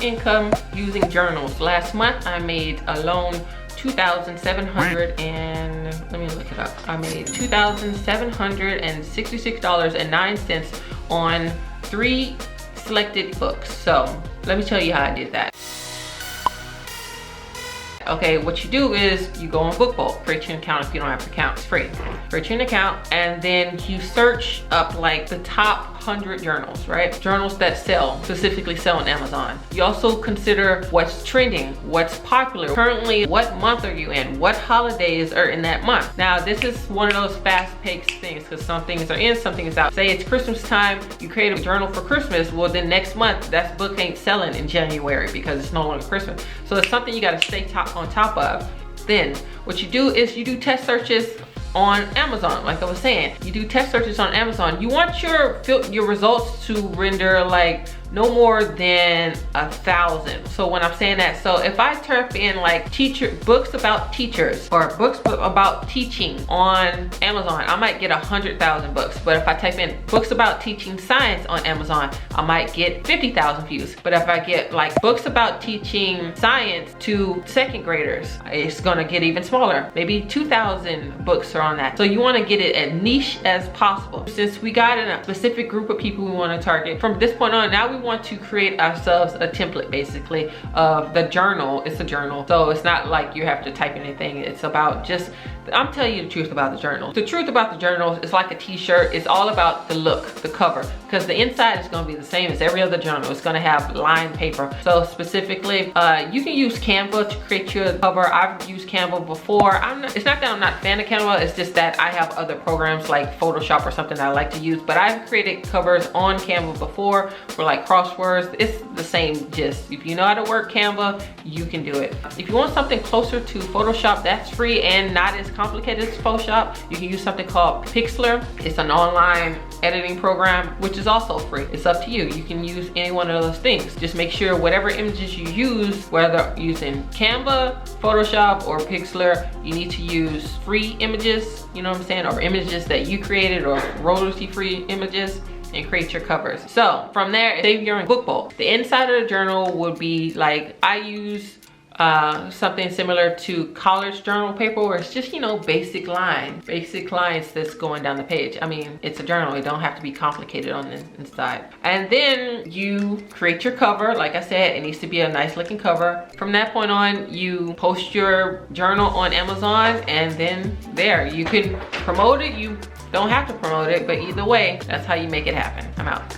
income using journals. Last month I made alone $2,700 and let me look it up. I made $2,766.09 on 3 selected books. So let me tell you how I did that. Okay, what you do is you go on Bok Bolt, create your account. If you don't have an account, it's free. Create your account, and then you search up like the top 100 journals, right? Journals that sell, specifically sell on Amazon. You also consider what's trending, what's popular. Currently, what month are you in? What holidays are in that month? Now, this is one of those fast-paced things because some things are in, some things out. Say it's Christmas time, you create a journal for Christmas. Well, then next month, that book ain't selling in January because it's no longer Christmas. So it's something you gotta stay on top of. Then what you do is you do test searches on Amazon. Like I was saying, you do test searches on Amazon. You want your results to render like no more than 1,000. So when I'm saying that, so if I type in like books about teachers or books about teaching on Amazon, I might get 100,000 books. But if I type in books about teaching science on Amazon, I might get 50,000 views. But if I get like books about teaching science to second graders, it's gonna get even smaller. Maybe 2,000 books are on that. So you wanna get it as niche as possible. Since we got in a specific group of people we wanna target, from this point on, now we want to create ourselves a template basically of the journal. It's a journal, so it's not like you have to type anything. It's about just, I'm telling you the truth about the journal. The truth about the journals is like a t-shirt. It's all about the look, the cover, because the inside is going to be the same as every other journal. It's going to have lined paper. So specifically, you can use Canva to create your cover. I've used Canva before. It's not that I'm not a fan of Canva. It's just that I have other programs like Photoshop or something that I like to use. But I've created covers on Canva before for like crosswords. It's the same gist. If you know how to work Canva, you can do it. If you want something closer to Photoshop, that's free and not as complicated as Photoshop, you can use something called Pixlr. It's an online editing program, which is also free. It's up to you. You can use any one of those things. Just make sure whatever images you use, whether using Canva, Photoshop, or Pixlr, you need to use free images, you know what I'm saying, or images that you created, or royalty-free images, and create your covers. So from there, save your Bok Bolt. The inside of the journal would be like, I use something similar to college journal paper where it's just, you know, basic lines that's going down the page. I mean, it's a journal. It don't have to be complicated on the inside. And then you create your cover. Like I said, it needs to be a nice looking cover. From that point on, you post your journal on Amazon, and then there, you can promote it. You don't have to promote it, but either way, that's how you make it happen. I'm out.